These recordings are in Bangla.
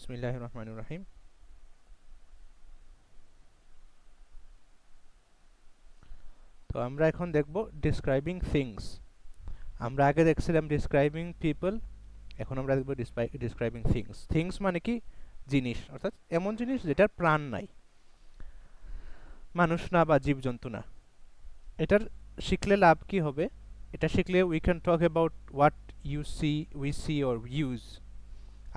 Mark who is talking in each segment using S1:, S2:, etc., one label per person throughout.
S1: বিসমিল্লাহির রহমানির রহিম। তো আমরা এখন দেখব ডিসক্রাইবিং থিংস। আমরা আগে দেখছিলাম ডিসক্রাইবিং পিপল, এখন আমরা দেখব ডিসক্রাইবিং থিংস। থিংস মানে কি? জিনিস, অর্থাৎ এমন জিনিস যেটার প্রাণ নাই, মানুষ না বা জীবজন্তু না। এটার শিখলে লাভ কি হবে? এটা শিখলে we can talk about what you see, we see or use.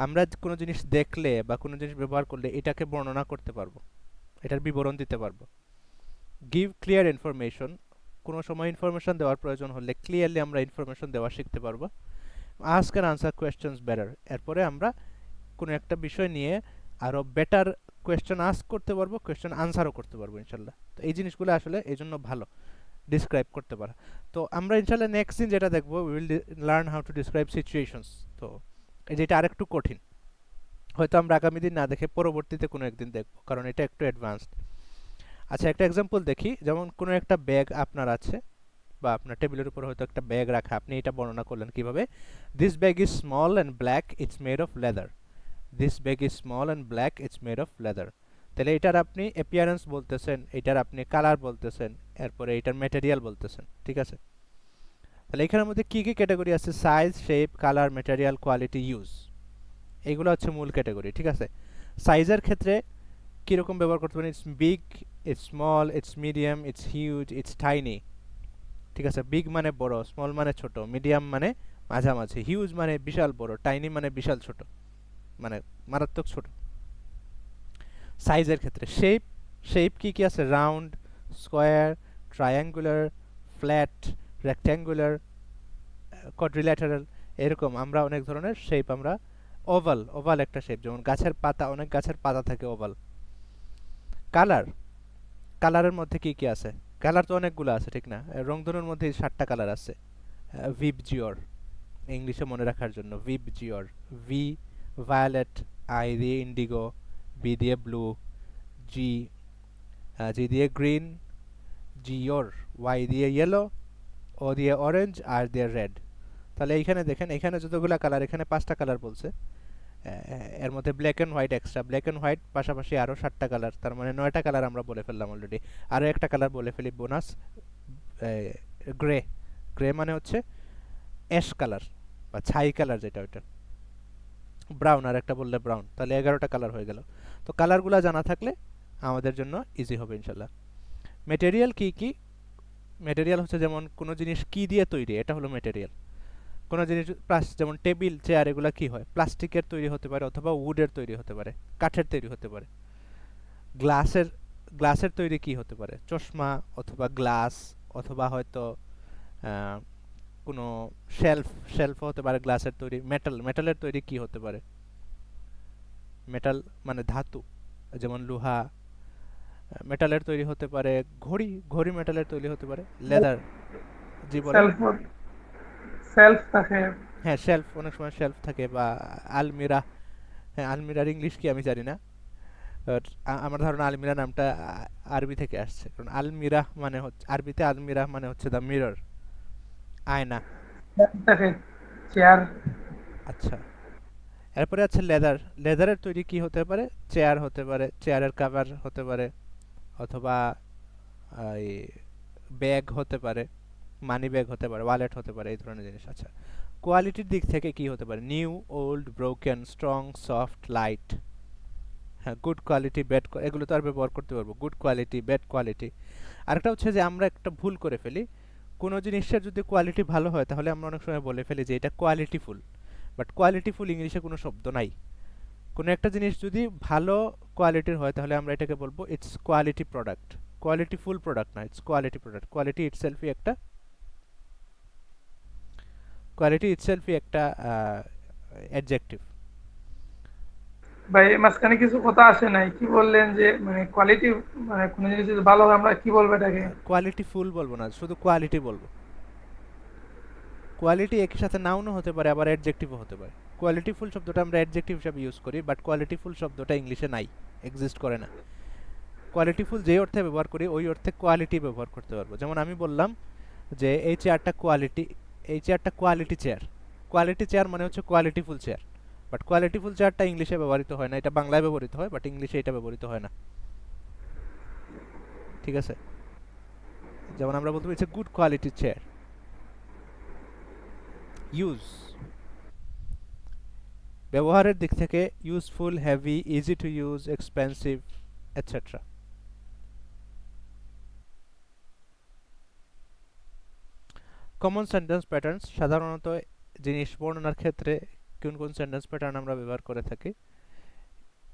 S1: আমরা কোনো জিনিস দেখলে বা কোনো জিনিস ব্যবহার করলে এটাকে বর্ণনা করতে পারবো, এটার বিবরণ দিতে পারবো। গিভ ক্লিয়ার ইনফরমেশন, কোনো সময় ইনফরমেশন দেওয়ার প্রয়োজন হলে ক্লিয়ারলি আমরা ইনফরমেশন দেওয়া শিখতে পারবো। Ask and answer questions better, এরপরে আমরা কোনো একটা বিষয় নিয়ে আরও বেটার কোয়েশ্চেন আস্ক করতে পারবো, কোয়েশ্চেন আনসারও করতে পারবো ইনশাল্লাহ। তো এই জিনিসগুলো আসলে এই জন্য ভালো ডিসক্রাইব করতে পারা। তো আমরা ইনশাল্লাহ নেক্সট দিন যেটা দেখবো, we will learn how to describe situations. তো যেটা আরেকটু কঠিন, হয়তো আমরা আগামী দিন না দেখে পরবর্তীতে কোনো একদিন দেখবো, কারণ এটা একটু অ্যাডভান্সড। আচ্ছা, একটা এক্সাম্পল দেখি। যেমন কোনো একটা ব্যাগ আপনার আছে, বা আপনার টেবিলের উপর হয়তো একটা ব্যাগ রাখা, আপনি এটা বর্ণনা করলেন কিভাবে? This bag is small and black, it's made of leather. This bag is small and black, it's made of leather. তাহলে এটার আপনি অ্যাপিয়ারেন্স বলতেছেন, এটার আপনি কালার বলতেছেন, এরপরে এটার ম্যাটেরিয়াল বলতেছেন, ঠিক আছে? তাহলে এখানের মধ্যে কি কি ক্যাটাগরি আছে? Size, shape, colour, material, quality, use. এইগুলো হচ্ছে মূল ক্যাটাগরি, ঠিক আছে? সাইজের ক্ষেত্রে কীরকম ব্যবহার করতে পারেন? It's big, it's small, it's medium, it's huge, it's tiny. ঠিক আছে? বিগ মানে বড়, স্মল মানে ছোট, মিডিয়াম মানে মাঝামাঝি, হিউজ মানে বিশাল বড়, টাইনি মানে বিশাল ছোট, মানে মারাত্মক ছোট। সাইজের ক্ষেত্রে শেপ, শেপ কি কি আছে? Round, square, triangular, flat, rectangular, quadrilateral, এরকম আমরা অনেক ধরনের শেপ আমরা। ওভাল, ওভাল একটা শেপ, যেমন গাছের পাতা, অনেক গাছের পাতা থাকে ওভাল। কালার, কালারের মধ্যে কি কি আছে? কালার তো অনেকগুলো আছে, ঠিক না? রংধনুর মধ্যে 7টা কালার আছে। ভিভ জিওর, ইংলিশে মনে রাখার জন্য ভিভ জিওর। ভি ভায়োলেট, আই দিয়ে ইন্ডিগো, বি দিয়ে ব্লু, জি জি দিয়ে গ্রিন, জিওর, ওয়াই দিয়ে ইয়েলো, ও দিয়ে অরেঞ্জ, আর দিয়ে রেড। তাহলে এইখানে দেখেন, এখানে যতগুলো কালার, এখানে 5টা কালার বলছে। এর মধ্যে black and white extra, black and white পাশাপাশি আরও 7টা কালার, তার মানে 9টা কালার আমরা বলে ফেললাম অলরেডি। আরও একটা কালার বলে ফেলি, বোনাস, গ্রে। গ্রে মানে হচ্ছে অ্যাশ কালার বা ছাই কালার, যেটা ওইটা। ব্রাউন আর একটা বললে ব্রাউন, তাহলে 11টা কালার হয়ে গেল। তো কালারগুলো জানা থাকলে আমাদের জন্য ইজি হবে ইনশাল্লাহ। মেটেরিয়াল কি কি? মেটেরিয়াল হচ্ছে যেমন কোনো জিনিস কি দিয়ে তৈরি, এটা হলো মেটেরিয়াল। কোনো জিনিস যেমন টেবিল, চেয়ার, এগুলো কি হয়? প্লাস্টিকের তৈরি হতে পারে, অথবা উডের তৈরি হতে পারে, কাঠের তৈরি হতে পারে। গ্লাসের, গ্লাসের তৈরি কি হতে পারে? চশমা, অথবা গ্লাস, অথবা হয়তো কোনো শেলফ, শেলফ হতে পারে গ্লাসের তৈরি। মেটাল, মেটালের তৈরি কি হতে পারে? মেটাল মানে ধাতু, যেমন লোহা। মেটালের তৈরি হতে পারে ঘড়ি, ঘড়ি মেটালের তৈরি হতে পারে। লেদার, জি বলেন।
S2: সেলফ সেলফ থাকে।
S1: হ্যাঁ, শেলফ, অনেক সময় শেলফ থাকে, বা আলমিরা। হ্যাঁ, আলমিরার ইংলিশ কি আমি জানি না, বাট আমার ধারণা আলমিরা নামটা আরবি থেকে আসছে, কারণ আলমিরা মানে হচ্ছে আরবিতে, আলমিরা মানে হচ্ছে দ্য মিরর, আয়না।
S2: থাকে চেয়ার।
S1: আচ্ছা, এরপরে আছে লেদার। লেদারের তৈরি কি হতে পারে? চেয়ার হতে পারে, চেয়ারের কাভার হতে পারে, অথবা এই ব্যাগ হতে পারে, মানি ব্যাগ হতে পারে, ওয়ালেট হতে পারে, এই ধরনের জিনিস। আচ্ছা, কোয়ালিটির দিক থেকে কি হতে পারে? New, old, broken, strong, soft, light. হ্যাঁ, গুড কোয়ালিটি, ব্যাড, এগুলো তো আর ব্যবহার করতে পারবো, গুড কোয়ালিটি, ব্যাড কোয়ালিটি। আরেকটা হচ্ছে যে আমরা একটা ভুল করে ফেলি, কোনো জিনিসের যদি কোয়ালিটি ভালো হয় তাহলে আমরা অনেক সময় বলে ফেলি যে এটা কোয়ালিটিফুল, বাট কোয়ালিটিফুল ইংলিশে কোনো শব্দ নাই। কোনো একটা জিনিস যদি ভালো কোয়ালিটির হয় তাহলে আমরা এটাকে বলবো it's quality product. Qualityful product না, ইটস কোয়ালিটি প্রোডাক্ট। কোয়ালিটি ইটসেলফই একটা, কোয়ালিটি ইটসেলফই একটা অ্যাডজেক্টিভ।
S2: ভাই মাঝখানে কিছু কথা আসে নাই, কি বললেন যে মানে কোয়ালিটি, মানে কোনো জিনিস যদি ভালো হয় আমরা কি বলবো এটাকে?
S1: কোয়ালিটিফুল বলবো না, শুধু কোয়ালিটি বলবো। কোয়ালিটি একই সাথে নাউনও হতে পারে, আবার অ্যাডজেক্টিভও হতে পারে। কোয়ালিটিফুল শব্দটা আমরা অ্যাডজেক্টিভ হিসাবে ইউজ করি, বাট কোয়ালিটিফুল শব্দটা ইংলিশে নাই, এক্সিস্ট করে না। কোয়ালিটিফুল যে অর্থে ব্যবহার করি ওই অর্থে কোয়ালিটি ব্যবহার করতে পারবো। যেমন আমি বললাম যে এই চেয়ারটা কোয়ালিটি, এই চেয়ারটা কোয়ালিটি চেয়ার। কোয়ালিটি চেয়ার মানে হচ্ছে কোয়ালিটিফুল চেয়ার, বাট কোয়ালিটিফুল চেয়ারটা ইংলিশে ব্যবহৃত হয় না, এটা বাংলায় ব্যবহৃত হয়, বাট ইংলিশে এটা ব্যবহৃত হয় না। ঠিক আছে, যেমন আমরা বলতে পারি গুড কোয়ালিটির চেয়ার। ইউজ, ব্যবহারের দিক থেকে useful, heavy, easy to use, expensive, etcetera. Common sentence patterns, সাধারণত জিনিস বর্ণনার ক্ষেত্রে কোন কোন সেন্টেন্স প্যাটার্ন আমরা ব্যবহার করে থাকি,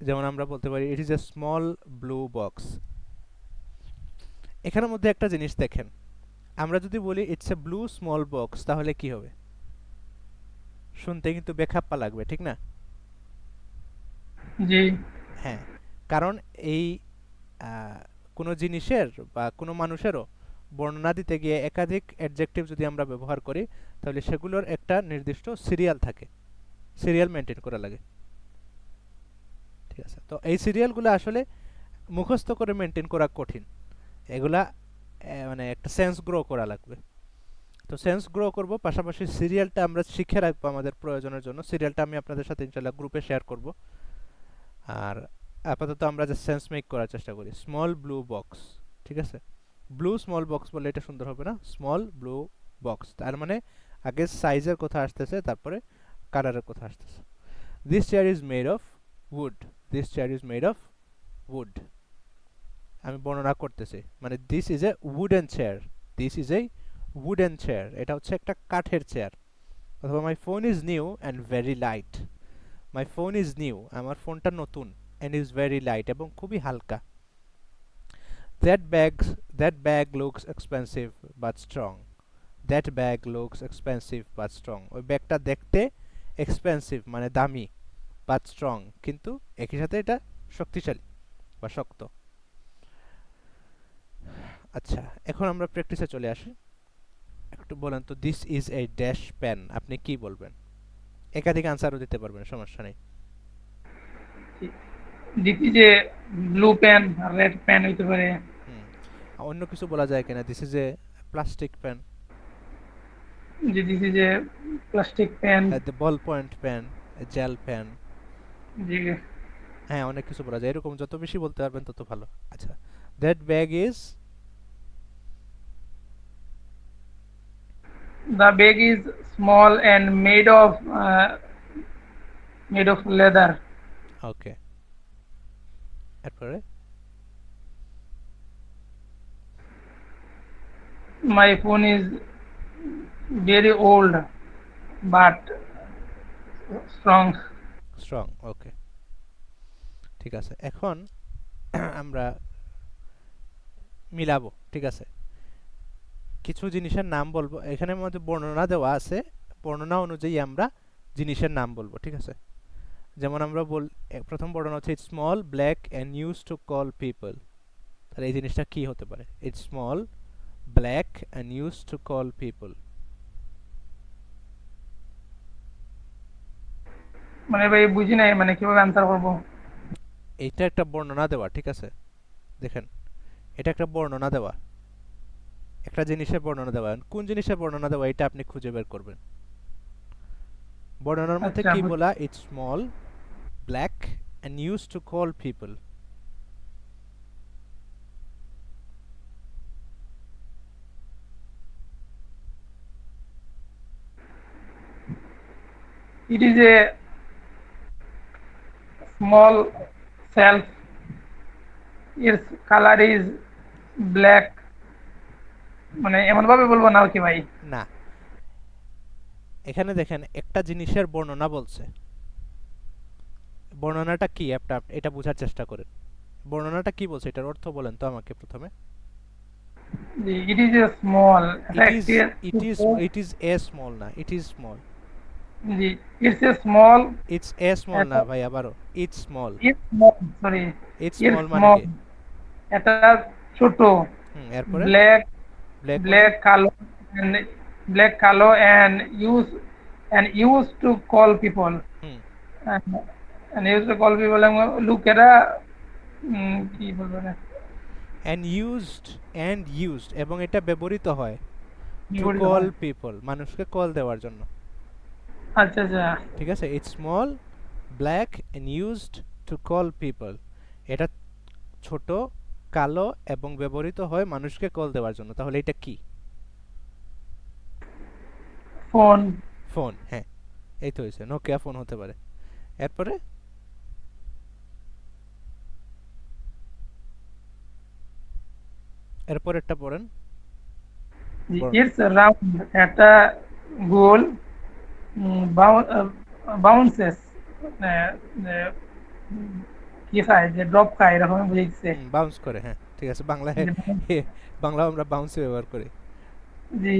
S1: যেমন আমরা বলতে পারি it is a small blue box. এখানের মধ্যে একটা জিনিস দেখেন, আমরা যদি বলি it's a blue small box, তাহলে কি হবে? শুনতে কিন্তু বেখাপ্পা লাগবে, ঠিক না?
S2: জি
S1: হ্যাঁ, কারণ এই কোনো জিনিসের বা কোনো মানুষেরও বর্ণনা দিতে গিয়ে একাধিক অ্যাডজেক্টিভ যদি আমরা ব্যবহার করি, তাহলে সেগুলোর একটা নির্দিষ্ট সিরিয়াল থাকে, সিরিয়াল মেনটেন করা লাগে। ঠিক আছে, তো এই সিরিয়ালগুলো আসলে মুখস্থ করে মেনটেন করা কঠিন, এগুলা মানে একটা সেন্স গ্রো করা লাগবে। তো সেন্স গ্রো করব, পাশাপাশি সিরিয়ালটা আমরা শিখে রাখবো আমাদের প্রয়োজনের জন্য। সিরিয়ালটা আমি আপনাদের সাথে ইনশাআল্লাহ গ্রুপে শেয়ার করব। আর আপাতত আমরা যে সেন্স মেক করার চেষ্টা করি, স্মল ব্লু বক্স। ঠিক আছে, ব্লু স্মল বক্স বলে এটা সুন্দর হবে না, স্মল ব্লু বক্স, তার মানে আগে সাইজের কথা আসতেছে, তারপরে কালারের কথা আসতেছে। This chair is made of wood, this chair is made of wood, আমি বর্ণনা করতেছি, মানে this is A wooden chair, this is A wooden chair, এটা হচ্ছে একটা কাঠের চেয়ার। অথবা my phone is new and very light, my phone is new, আমার ফোনটা নতুন, অ্যান্ড ইজ ভেরি লাইট, এবং খুবই হালকা। That bag looks expensive but strong, that bag looks expensive but strong, ওই ব্যাগটা দেখতে এক্সপেন্সিভ মানে দামি, বাট স্ট্রং কিন্তু একই সাথে এটা শক্তিশালী বা শক্ত। আচ্ছা, এখন আমরা প্র্যাকটিসে চলে আসি। একটু বলেন তো, this is a dash pen, আপনি কি বলবেন? একাধিক আনসারও দিতে পারবেন, সমস্যা নেই।
S2: দিতি যে ব্লু পেন রেড পেন হইতে পারে।
S1: হুম, অন্য কিছু বলা যায় কিনা? This is a plastic pen,
S2: যে দিতি যে plastic pen.
S1: The ballpoint pen, gel pen.
S2: জি
S1: হ্যাঁ, অনেক কিছু বলা যায়, এরকম যত বেশি বলতে পারবেন তত ভালো। আচ্ছা, that bag is,
S2: the bag is small and made of leather.
S1: Okay, এরপরে
S2: My phone is very old but strong.
S1: Strong. Okay, ঠিক আছে, এখন আমরা মিলাবো। ঠিক আছে, কিছু জিনিসের নাম বলবো, এখানের মধ্যে বর্ণনা দেওয়া আছে, বর্ণনা অনুযায়ী আমরা জিনিসের নাম বলবো। ঠিক আছে, যেমন আমরা প্রথম বর্ণনা হচ্ছে it's small black and use to call people, তাহলে এই জিনিসটা কি হতে পারে? It's small black and use to call people.
S2: মানে ভাই বুঝি নাই, মানে কিভাবে আনসার করব?
S1: এইটা একটা বর্ণনা দেওয়া, ঠিক আছে, দেখেন এটা একটা বর্ণনা দেওয়া, একটা জিনিসের বর্ণনা দেওয়া, কোন জিনিসের বর্ণনা দেওয়া এটা আপনি খুঁজে বের করবেন। বর্ণনার মধ্যে
S2: আচ্ছা
S1: কি বলা? It's small black and use to call people.
S2: it is a small shelf, its color is black, মানে এমন ভাবে বলবো না কি ভাই?
S1: না, এখানে দেখেন একটা জিনিসের বর্ণনা বলছে, বর্ণনাটা কি এটা বোঝার চেষ্টা করেন। বর্ণনাটা কি বলছে, এটার অর্থ বলেন তো আমাকে প্রথমে।
S2: it is a small, এটা
S1: ইট ইজ
S2: একটি
S1: ইট ইজ
S2: ছোট।
S1: ইট ইজ এ স্মল, না it is small.
S2: G it's a small,
S1: it's a small না
S2: এটা
S1: ভাই, আবারও it's small.
S2: it's small, sorry,
S1: it's
S2: it's
S1: small মানে
S2: small,
S1: কি?
S2: এটা ছোট।
S1: এরপরে
S2: ব্ল্যাক,
S1: ব্ল্যাক মানে
S2: ব্ল্যাক কালো, and black কালো and used to call people,
S1: hmm
S2: and, and used to call people এবং লোকেরা কি বলবো না,
S1: অ্যান্ড ইউজড এবং এটা ব্যবহৃত হয়
S2: কি
S1: টু
S2: বলতে
S1: কল
S2: হয়।
S1: পিপল, মানুষকে কল দেওয়ার জন্য।
S2: আচ্ছা আচ্ছা।
S1: ঠিক আছে, it's small black and used to call people. এটা ছোট, কালো এবং ব্যবহৃত হয় মানুষকে কল দেওয়ার জন্য। তাহলে এটা কি?
S2: ফোন।
S1: ফোন, হ্যাঁ, এই তো হয়েছে, নোকিয়া ফোন হতে পারে। এরপরে এরপরেরটা পড়েন। বল।
S2: ইটস রাউন্ড, একটা গোল, বাউন্সেস, কি খায়, যে ড্রপ খায় এরকম বুঝাইছে।
S1: বাউন্স করে, হ্যাঁ, ঠিক আছে, বাংলায় বাংলা আমরা বাউন্স ব্যবহার করি।
S2: জি,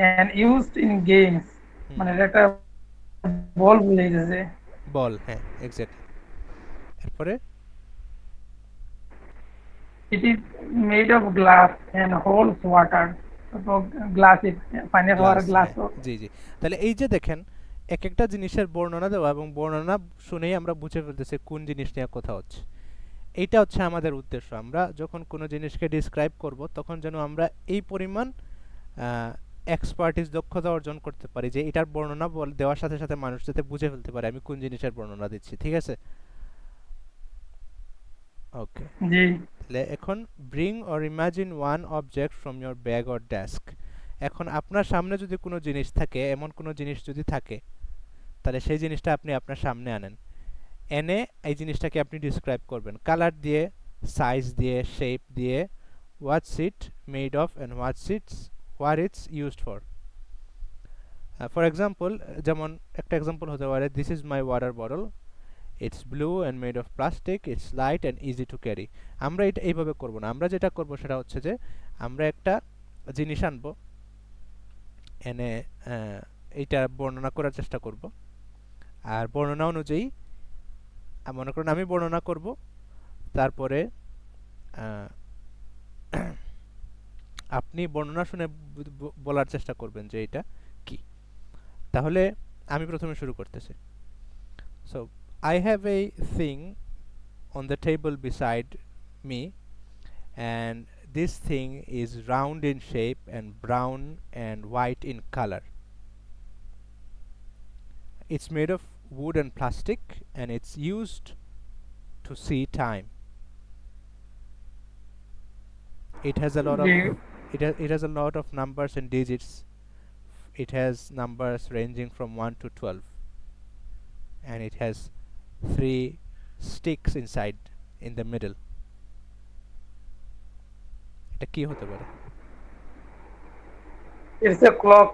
S2: and used in games,
S1: হুম,
S2: মানে এটা একটা বল বুঝাইতেছে।
S1: বল, হ্যাঁ, এক্স্যাক্টলি। এরপরে
S2: It is made of glass and holds water. তো গ্লাস, পানি খাওয়ার
S1: গ্লাস,
S2: গ্লাস।
S1: হ্যাঁ, জি জি। তাহলে এই যে দেখেন, এক একটা জিনিসের বর্ণনা দেওয়া এবং বর্ণনা শুনেই আমরা বুঝে ফেলতেছি কোন জিনিস নিয়ে কথা হচ্ছে। এইটা হচ্ছে আমাদের উদ্দেশ্য। আমরা যখন কোনো জিনিসকে ডিসক্রাইব করব তখন যেন আমরা এই পরিমাণ এক্সপার্টিস, দক্ষতা অর্জন করতে পারি যে এটার বর্ণনা দেওয়ার সাথে সাথে মানুষ যাতে বুঝে ফেলতে পারে আমি কোন জিনিসের বর্ণনা দিচ্ছি, ঠিক আছে? ওকে,
S2: জি,
S1: তাহলে এখন bring or imagine one object from your bag or desk. এখন আপনার সামনে যদি কোনো জিনিস থাকে, এমন কোনো জিনিস যদি থাকে, তাহলে সেই জিনিসটা আপনি আপনার সামনে আনেন। এনে এই জিনিসটাকে আপনি ডিসক্রাইব করবেন কালার দিয়ে, সাইজ দিয়ে, শেপ দিয়ে, what's it made of and what it's used for. For example, যেমন একটা এক্সাম্পল হতে পারে, this is my water bottle, it's blue and made of plastic, it's light and easy to carry. আমরা এটা এইভাবে করব না, আমরা যেটা করব সেটা হচ্ছে যে আমরা একটা জিনিস আনবো, এনে এইটা বর্ণনা করার চেষ্টা করব। আর বর্ণনা অনুযায়ী মনে করুন আমি বর্ণনা করব, তারপরে আহ, আপনি বর্ণনা শুনে বলার চেষ্টা করবেন যে এটা কি। তাহলে আমি প্রথমে শুরু করতেছি। So I have a thing on the table beside me, and this thing is round in shape and brown and white in color. It's made of wood and plastic, and it's used to see time. It has a lot
S2: G,
S1: of it has a lot of numbers and digits. It has numbers ranging from 1 to 12, and it has 3 sticks inside in the middle. এটা কি হতে পারে?
S2: It's a clock.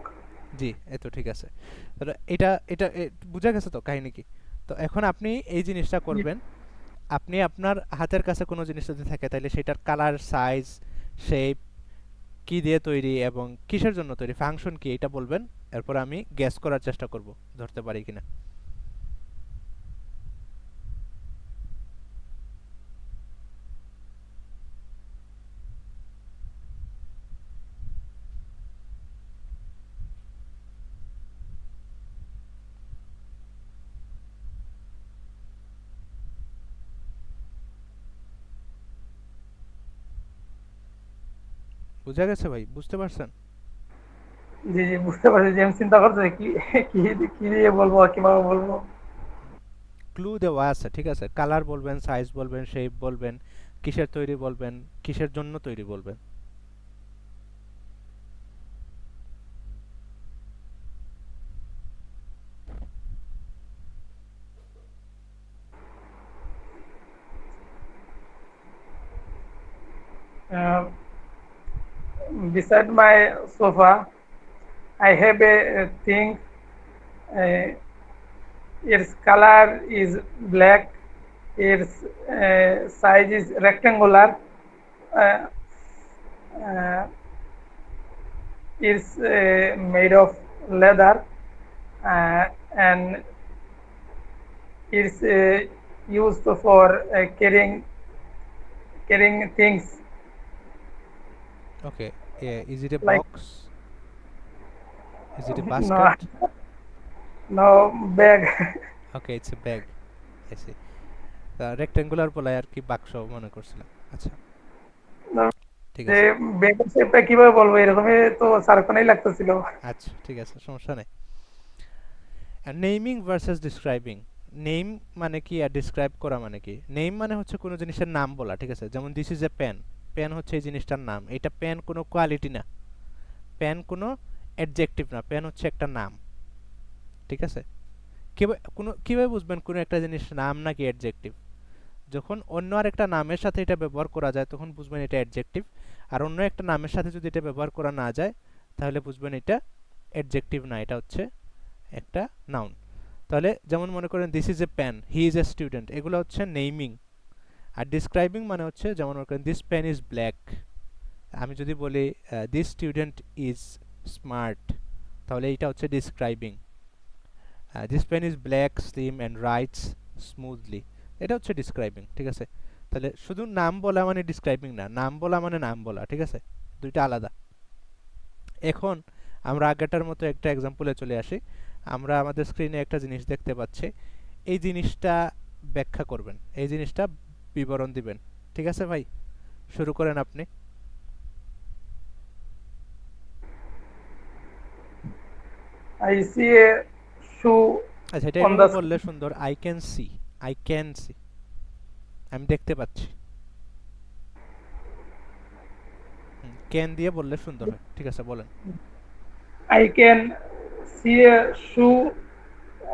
S1: জি, এই তো ঠিক আছে। তাহলে এটা এটা বোঝা গেছে তো কাহিনী কি? তো এখন আপনি এই জিনিসটা করবেন, আপনি আপনার হাতের কাছে কোনো জিনিস যদি থাকে তাহলে সেটার কালার, সাইজ, শেপ, কি দিয়ে তৈরি এবং কিসের জন্য তৈরি, ফাংশন কি, এটা বলবেন। এরপর আমি গেস করার চেষ্টা করব ধরতে পারি কিনা। বুঝা গেছে ভাই? বুঝতে পারছেন?
S2: জি, জি, বুঝতে পারছি যে আমি চিন্তা করতেছি কি, কি কি দিয়ে বলবো, কিভাবে বলবো।
S1: ক্লু দেওয়া আছে, ঠিক আছে, কালার বলবেন, সাইজ বলবেন, শেপ বলবেন, কিসের তৈরি বলবেন, কিসের জন্য তৈরি বলবেন।
S2: Beside my sofa, I have a thing. Uh, its color is black. Its size is rectangular. Uh, uh, it's made of leather, and it's used for carrying things
S1: okay, is it A
S2: like
S1: box? Is it A
S2: no,
S1: basket?
S2: no bag.
S1: Okay, it's a bag. AC rectangular বলে আর কি, বাক্স মনে করছিলাম। আচ্ছা,
S2: No,
S1: ঠিক
S2: যে
S1: আছে।
S2: ব্যাগের শেপটা কিভাবে বলবো, এরকমই তো সারকোনাই লাগতেছিল।
S1: আচ্ছা, ঠিক আছে, সমস্যা নেই। নেমিং ভার্সেস ডিসক্রাইবিং, নেম মানে কি আর ডিসক্রাইব করা মানে কি? নেম মানে হচ্ছে কোনো জিনিসের নাম বলা, ঠিক আছে? যেমন this is a pen, pen হচ্ছে এই জিনিসটার নাম। এটা পেন কোনো কোয়ালিটি না, পেন কোনো অ্যাডজেক্টিভ না, পেন হচ্ছে একটা নাম, ঠিক আছে? কিভাবে বুঝবেন কোনো একটা জিনিস নাম নাকি অ্যাডজেক্টিভ? যখন অন্য আরেকটা নামের সাথে এটা ব্যবহার করা যায় তখন বুঝবেন এটা অ্যাডজেক্টিভ, আর অন্য একটা নামের সাথে যদি এটা ব্যবহার করা না যায় তাহলে বুঝবেন এটা অ্যাডজেক্টিভ না, এটা হচ্ছে একটা নাউন। তাহলে যেমন মনে করেন this is a pen, he is a student, এগুলো হচ্ছে নেমিং। আর ডিসক্রাইবিং মানে হচ্ছে যেমন মনে করেন দিস পেন ইজ ব্ল্যাক, আমি যদি বলি দিস স্টুডেন্ট ইজ স্মার্ট, তাহলে এটা হচ্ছে describing. This pen is black, slim and writes smoothly, এটা হচ্ছে ডিসক্রাইবিং, ঠিক আছে? তাহলে শুধু নাম বলা মানে ডিসক্রাইবিং না, নাম বলা মানে নাম বলা, ঠিক আছে? দুইটা আলাদা। এখন আমরা আগেরটার মতো একটা এক্সাম্পলে চলে আসি। আমরা আমাদের স্ক্রিনে একটা জিনিস দেখতে পাচ্ছি, এই জিনিসটা ব্যাখ্যা করবেন, এই জিনিসটা বিবরণ দিবেন, ঠিক আছে ভাই? শুরু করেন আপনি।
S2: I see a shoe
S1: আচ্ছা, এটা
S2: on
S1: এভাবে
S2: the
S1: বললে
S2: screen.
S1: সুন্দর, I can see, I can see, আমি দেখতে পাচ্ছি। ক্যান দিয়ে বললে সুন্দর হয়, ঠিক আছে? বলেন।
S2: I can see a shoe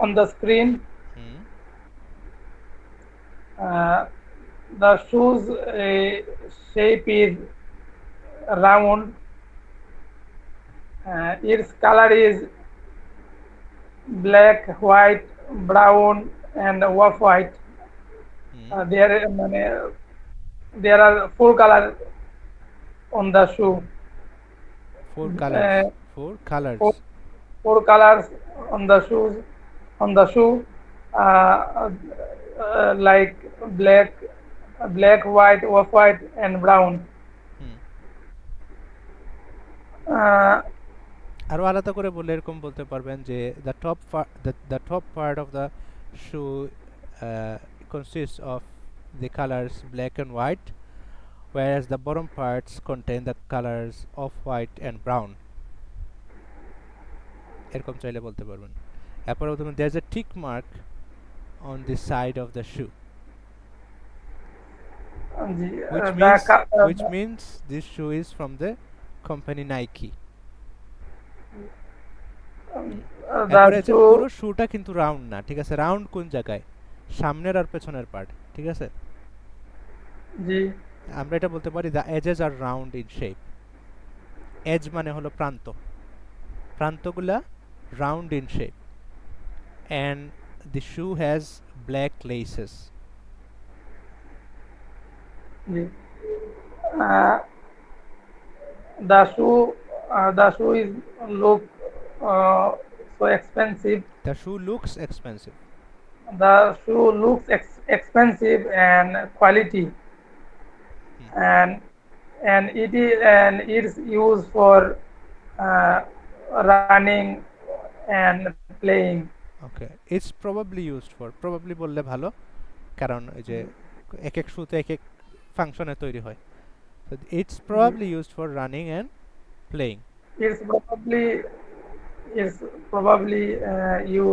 S2: on the screen.
S1: Hmm
S2: Uh, the shoe's shape is round. Its color is black, white, brown, and off-white.
S1: Hmm
S2: There are four colors on the shoe.
S1: Four colours,
S2: Uh,
S1: four colours.
S2: four, four colors on the shoes on the shoe, like black, white, off-white, and brown.
S1: Hmm
S2: Uh,
S1: আরো আলাদা করে বললে এরকম বলতে পারবেন যে the top part of the shoe consists of the colors black and white, whereas the bottom parts contain the colors of white and brown, এরকম চাইলে বলতে পারবেন। এরপরে বলতে পারবেন there's a tick mark on the side of the shoe, which means which
S2: the
S1: means this shoe is from the company Nike. এরপরে যে
S2: shoe.
S1: পুরো শুটা কিন্তু রাউন্ড না, ঠিক আছে? রাউন্ড কোন জায়গায়? সামনের আর পেছনের পার্ট, ঠিক আছে?
S2: জি
S1: আমরা এটা বলতে পারি the edges are round in shape. Edge মানে হলো প্রান্ত, প্রান্তগুলা round in shape, and the shoe has black laces.
S2: জি uh, the shoe is look so expensive.
S1: The shoe looks expensive.
S2: The shoe looks expensive and quality,
S1: Hmm.
S2: and it's used for uh, running and playing.
S1: Okay, it's probably used for, probably বললে ভালো, কারণ ওই যে এক এক শুতে এক এক ফাংশনে তৈরি হয়। So it's probably used for running and playing.
S2: It's probably you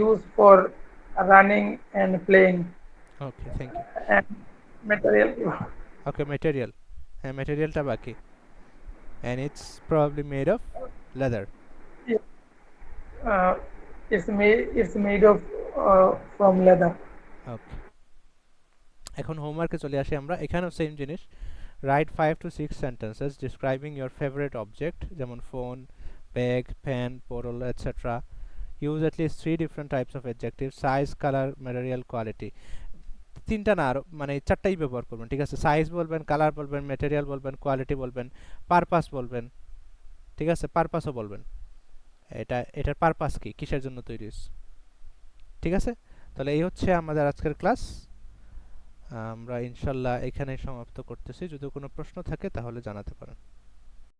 S2: use for running and playing.
S1: Okay, thank you.
S2: And material.
S1: Okay, material, হ্যাঁ ম্যাটেরিয়ালটা বাকি, and it's probably made of leather.
S2: uh, it's made of from leather.
S1: Okay, এখন হোমওয়ার্কে চলে আসি আমরা। এখানেও সেম জিনিস, right 5 to 6 sentences describing your favorite object, যেমন ফোন, ব্যাগ, পেন, বোতল, etc. Use at least 3 different types of adjectives: size, color, material, quality. তিনটা না, আরো মানে চারটাই ব্যবহার করবেন, ঠিক আছে? সাইজ বলবেন, কালার বলবেন, ম্যাটেরিয়াল বলবেন, কোয়ালিটি বলবেন, পারপাস বলবেন, ঠিক আছে? পারপাসও বলবেন, এটার পারপাস কি, কিসের জন্য তৈরি হয়েছে, ঠিক আছে? তাহলে এই হচ্ছে আমাদের আজকের ক্লাস। আমরা ইনশাল্লাহ এখানেই সমাপ্ত করতেছি। যদি কোনো প্রশ্ন থাকে তাহলে জানাতে পারেন।